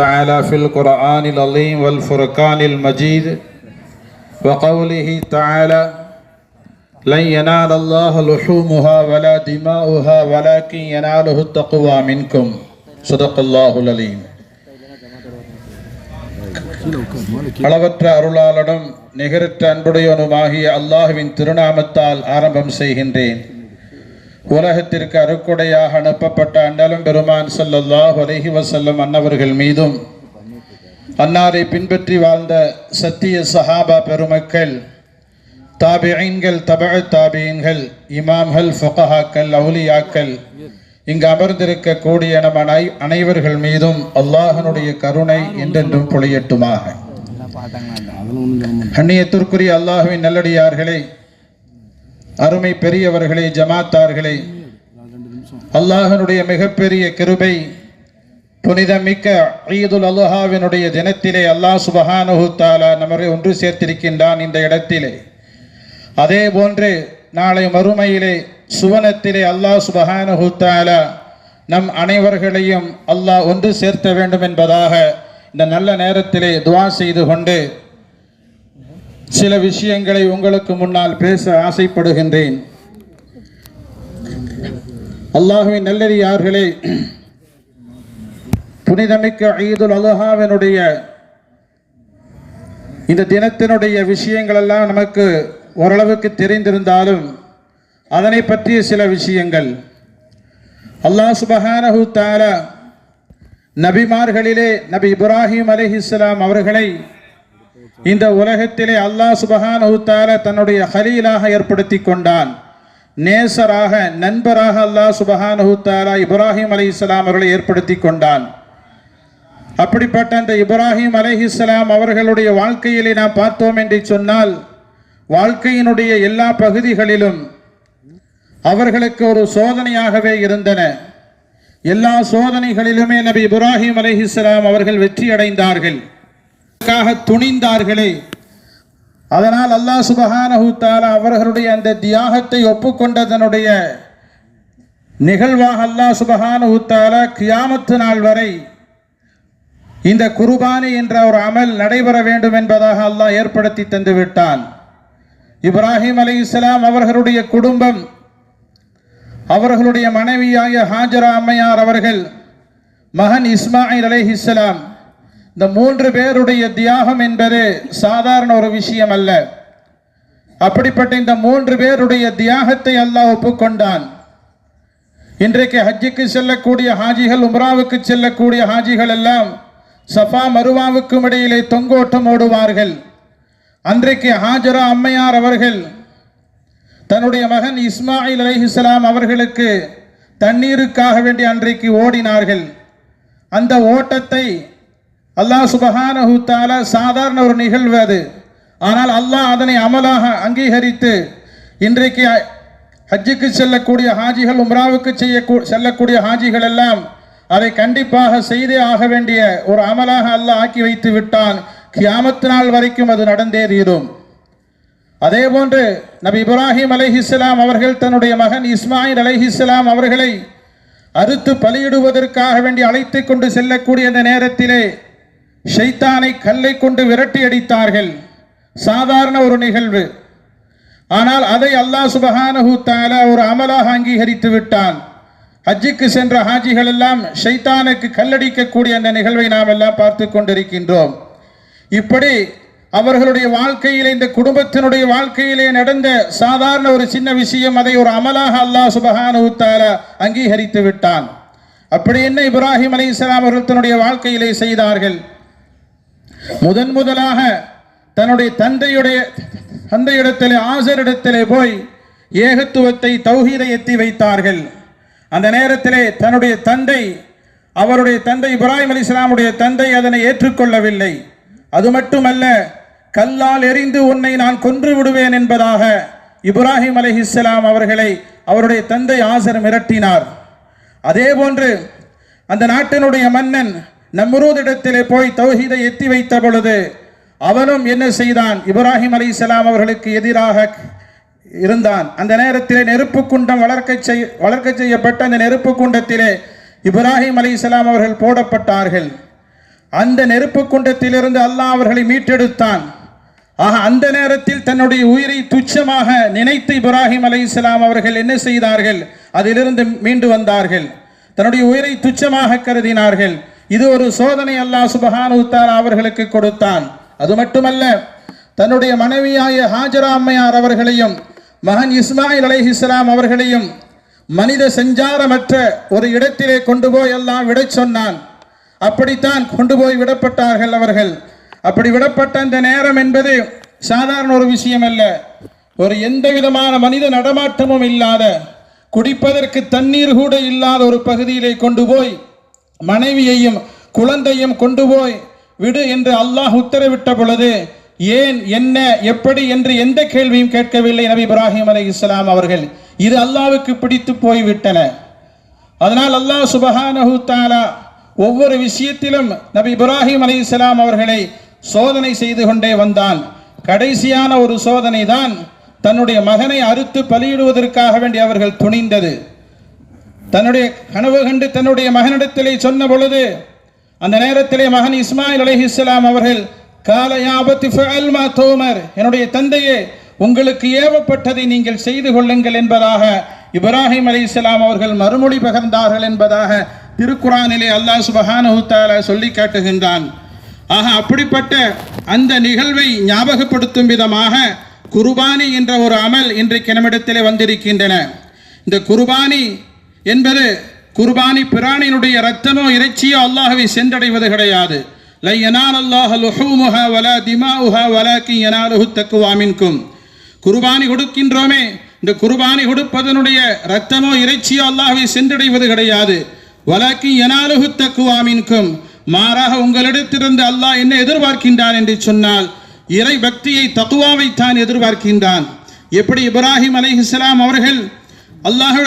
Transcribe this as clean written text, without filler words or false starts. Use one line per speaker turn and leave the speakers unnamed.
تعالى في القرآن العظيم والفرقان المجيد وقوله تعالى لن ينال الله لحومها ولا دماؤها ولكن يناله التقوى منكم صدق الله العليم. அளவற்ற அருளாளனும் நிகரற்ற அன்புடையவனுமாகிய அல்லாஹ்வின் திருநாமத்தால் ஆரம்பம் செய்கின்றேன். உலகத்திற்கு அருக்குடையாக அனுப்பப்பட்ட அண்ணலும் பெருமான் ஸல்லல்லாஹு அலைஹி வஸல்லம் அன்னவர்கள் மீதும் அன்னாரை பின்பற்றி வாழ்ந்த சத்திய சஹாபா பெருமக்கள், தாபிஈன்கள், தபஅ தாபிஈன்கள், இமாம்கள், ஃபுகஹாக்கள், அவுலியாக்கள், இங்கு அமர்ந்திருக்கக்கூடிய நம் அனைவர்கள் மீதும் அல்லாஹ்வினுடைய கருணை என்றென்றும் பொழியட்டுமாக. கண்ணியத்திற்குரிய அல்லாஹ்வின் நல்லடியார்களே, அருமை பெரியவர்களே, ஜமாத்தார்களே, அல்லாஹ்வினுடைய மிகப்பெரிய கிருபை புனிதமிக்க ஈதுல் அல்ஹாவினுடைய தினத்திலே அல்லாஹ் சுப்ஹானஹு தஆலா நம்மை ஒன்று சேர்த்திருக்கின்றான் இந்த இடத்திலே. அதே போன்று நாளை மறுமையிலே சுவனத்திலே அல்லாஹ் சுப்ஹானஹு தஆலா நம் அனைவர்களையும் அல்லாஹ் ஒன்று சேர்த்த வேண்டும் என்பதாக இந்த நல்ல நேரத்திலே துஆ செய்து கொண்டு சில விஷயங்களை உங்களுக்கு முன்னால் பேச ஆசைப்படுகின்றேன். அல்லாஹ்வின் நல்லடியார்களே, புனிதமிக்க ஈதுல் அல்ஹாவினுடைய இந்த தினத்தினுடைய விஷயங்கள் எல்லாம் நமக்கு ஓரளவுக்கு தெரிந்திருந்தாலும் அதனை பற்றிய சில விஷயங்கள், அல்லாஹ் சுப்ஹானஹு தஆலா நபிமார்களிலே நபி இப்ராஹிம் அலைஹிஸ்ஸலாம் அவர்களை இந்த உலகத்திலே அல்லாஹ் சுப்ஹானஹு தஆலா தன்னுடைய ஹலீலாக ஏற்படுத்தி கொண்டான். நேசராக, நண்பராக அல்லாஹ் சுப்ஹானஹு தஆலா இப்ராஹிம் அலைஹிஸ்ஸலாம் அவர்களை ஏற்படுத்தி கொண்டான். அப்படிப்பட்ட அந்த இப்ராஹிம் அலைஹிஸ்ஸலாம் அவர்களுடைய வாழ்க்கையிலே நாம் பார்த்தோம் என்று சொன்னால், வாழ்க்கையினுடைய எல்லா பகுதிகளிலும் அவர்களுக்கு ஒரு சோதனையாகவே இருந்தன. எல்லா சோதனைகளிலுமே நபி இப்ராஹிம் அலைஹிஸ்ஸலாம் அவர்கள் வெற்றி அடைந்தார்கள், துணிந்தார்களே. அதனால் அல்லாஹ் சுப்ஹானஹு தஆலா அவர்களுடைய அந்த தியாகத்தை ஒப்புக்கொண்டதனுடைய நிகழ்வாக அல்லாஹ் சுப்ஹானஹு தஆலா கியாமத்து நாள் வரை இந்த குர்பானி என்ற ஒரு அமல் நடைபெற வேண்டும் என்பதாக அல்லாஹ் ஏற்படுத்தி தந்து விட்டான். இப்ராஹிம் அலைஹிஸ்ஸலாம் அவர்களுடைய குடும்பம், அவர்களுடைய மனைவியாய ஹாஜரா அம்மையார் அவர்கள், மகன் இஸ்மாயில் அலைஹிஸ்ஸலாம், இந்த 3 பேருடைய தியாகம் என்பது சாதாரண ஒரு விஷயம் அல்ல. அப்படிப்பட்ட இந்த 3 பேருடைய தியாகத்தை அல்லாஹ் ஒப்புக்கொண்டான். இன்றைக்கு ஹஜ்ஜுக்கு செல்லக்கூடிய ஹாஜிகள், உம்ராவுக்கு செல்லக்கூடிய ஹாஜிகள் எல்லாம் சஃபா மருவாவுக்கும் இடையிலே தொங்கோட்டம் ஓடுவார்கள். அன்றைக்கு ஹாஜரா அம்மையார் அவர்கள் தன்னுடைய மகன் இஸ்மாயில் அலைஹிஸ்ஸலாம் அவர்களுக்கு தண்ணீருக்காக வேண்டி அன்றைக்கு ஓடினார்கள். அந்த ஓட்டத்தை அல்லாஹ் சுப்ஹானஹு தஆலா சாதாரண ஒரு நிகழ்வு அது, ஆனால் அல்லாஹ் அதனை அமலாக அங்கீகரித்து இன்றைக்கு ஹஜ்ஜுக்கு செல்லக்கூடிய ஹாஜிகள், உம்ராவுக்கு செல்லக்கூடிய ஹாஜிகள் எல்லாம் அதை கண்டிப்பாக செய்தே ஆக வேண்டிய ஒரு அமலாக அல்லாஹ் ஆக்கி வைத்து விட்டான். கியாமத் நாள் வரைக்கும் அது நடந்தே தீரும். அதே போன்று நபி இப்ராஹிம் அலைஹிஸ்ஸலாம் அவர்கள் தன்னுடைய மகன் இஸ்மாயில் அலைஹிஸ்ஸலாம் அவர்களை அறுத்து பலியிடுவதற்காக வேண்டி அழைத்து கொண்டு செல்லக்கூடிய அந்த நேரத்திலே ஷைத்தானை கல்லை கொண்டு விரட்டி அடித்தார்கள். சாதாரண ஒரு நிகழ்வு, ஆனால் அதை அல்லாஹ் சுப்ஹானஹு தஆலா ஒரு அமலாக அங்கீகரித்து விட்டான். ஹஜ்ஜுக்கு சென்ற ஹாஜிகள் எல்லாம் ஷைத்தானுக்கு கல்லடிக்கக்கூடிய அந்த நிகழ்வை நாம் எல்லாம் பார்த்து கொண்டிருக்கின்றோம். இப்படி அவர்களுடைய வாழ்க்கையிலே, இந்த குடும்பத்தினுடைய வாழ்க்கையிலே நடந்த சாதாரண ஒரு சின்ன விஷயம், அதை ஒரு அமலாக அல்லாஹ் சுப்ஹானஹு தஆலா அங்கீகரித்து விட்டான். அப்படி என்ன இப்ராஹிம் அலைஹிஸ்ஸலாம் அவர்கள் தன்னுடைய வாழ்க்கையிலே செய்தார்கள்? முதலாக தன்னுடைய தந்தையிடத்திலே, ஆசரிடத்திலே போய் ஏகத்துவத்தை, தௌஹீதை எத்தி வைத்தார்கள். அந்த நேரத்திலே தன்னுடைய தந்தை, அவருடைய தந்தை இப்ராஹிம் அலைஹிஸ்ஸலாமுடைய தந்தை அதனை ஏற்றுக்கொள்ளவில்லை. அது மட்டுமல்ல, கல்லால் எறிந்து உன்னை நான் கொன்று விடுவேன் என்பதாக இப்ராஹிம் அலைஹிஸ்ஸலாம் அவர்களை அவருடைய தந்தை ஆசர் மிரட்டினார். அதே போன்று அந்த நாட்டினுடைய மன்னன் நம்ரூதிடத்திலே போய் தௌஹீதை எத்தி வைத்த பொழுது அவனும் என்ன செய்தான்? இப்ராஹிம் அலைஹிஸ்ஸலாம் அவர்களுக்கு எதிராக இருந்தான். அந்த நேரத்திலே நெருப்பு குண்டம் வளர்க்க செய்யப்பட்ட அந்த நெருப்பு குண்டத்திலே இப்ராஹிம் அலைஹிஸ்ஸலாம் அவர்கள் போடப்பட்டார்கள். அந்த நெருப்பு குண்டத்திலிருந்து அல்லாஹ் அவர்களை மீட்டெடுத்தான். ஆக அந்த நேரத்தில் தன்னுடைய உயிரை துச்சமாக நினைத்து இப்ராஹிம் அலைஹிஸ்ஸலாம் அவர்கள் என்ன செய்தார்கள்? அதிலிருந்து மீண்டு வந்தார்கள். தன்னுடைய உயிரை துச்சமாக கருதினார்கள். இது ஒரு சோதனை அல்லாஹ் சுப்ஹானஹு வ தஆலா அவர்களுக்கு கொடுத்தான். அது மட்டுமல்ல, தன்னுடைய மனைவியாய ஹாஜரா அம்மையார் அவர்களையும் மகன் இஸ்மாயில் அலைஹிஸ்ஸலாம் அவர்களையும் மனித சஞ்சாரமற்ற ஒரு இடத்திலே கொண்டு போய் எல்லாம் விடச் சொன்னான். அப்படித்தான் கொண்டு போய் விடப்பட்டார்கள் அவர்கள். அப்படி விடப்பட்ட அந்த நேரம் என்பது சாதாரண ஒரு விஷயம் அல்ல. ஒரு எந்த விதமான மனித நடமாட்டமும் இல்லாத, குடிப்பதற்கு தண்ணீர் கூட இல்லாத ஒரு பகுதியிலே கொண்டு போய் மனைவியையும் குழந்தையும் கொண்டு போய் விடு என்று அல்லாஹ் உத்தரவிட்ட பொழுது ஏன், என்ன, எப்படி என்று எந்த கேள்வியும் கேட்கவில்லை நபி இப்ராஹிம் அலைஹிஸ்ஸலாம் அவர்கள். இது அல்லாஹ்வுக்கு பிடித்து போய்விட்டன. அதனால் அல்லாஹ் சுப்ஹானஹு வ தஆலா ஒவ்வொரு விஷயத்திலும் நபி இப்ராஹிம் அலைஹிஸ்ஸலாம் அவர்களை சோதனை செய்து கொண்டே வந்தான். கடைசியான ஒரு சோதனை தான் தன்னுடைய மகனை அறுத்து பலியிடுவதற்காக வேண்டி அவர்கள் துணிந்தது. தன்னுடைய கனவு கண்டு தன்னுடைய மகனிடத்திலே சொன்ன பொழுது அந்த நேரத்திலே மகன் இஸ்மாயில் அலைஹிஸ்ஸலாம் அவர்கள் கால யா அபதி ஃபஅல் மா தூமர், என்னுடைய தந்தையே உங்களுக்கு ஏவப்பட்டதை நீங்கள் செய்து கொள்ளுங்கள் என்பதாக இப்ராஹிம் அலைஹிஸ்ஸலாம் அவர்கள் மறுமொழி பகர்ந்தார்கள் என்பதாக திருக்குர்ஆனிலே அல்லாஹ் சுப்ஹானஹு வ தஆலா சொல்லி காட்டுகின்றான். ஆக அப்படிப்பட்ட அந்த நிகழ்வை ஞாபகப்படுத்தும் விதமாக குர்பானி என்ற ஒரு அமல் இன்றைக்கு நம்மிடத்திலே வந்திருக்கின்றன. இந்த குர்பானி என்பது, குர்பானி பிராணியினுடைய இரத்தமோ இறைச்சியோ அல்லாஹ்வை சென்றடைவது கிடையாது. லை யனாலல்லாஹு லுஹூமுஹா வலா திமாஉஹா வலாக்கின் யனாலுஹு தக்வா மின்கும். குர்பானி கொடுக்கின்றோமே, இந்த குர்பானி கொடுப்பதனுடைய இரத்தமோ இறைச்சியோ அல்லாஹ்வை சென்றடைவது கிடையாது. வலாக்கின் யனாலுஹு தக்வா மின்கும், மாறாக உங்களிடத்திலிருந்து அல்லாஹ் என்ன எதிர்பார்க்கின்றான் என்று சொன்னால் இறை பக்தியை, தக்வாவை தான் எதிர்பார்க்கின்றான். எப்படி இப்ராஹிம் அலைஹிஸ்ஸலாம் அவர்கள் அல்லாஹ்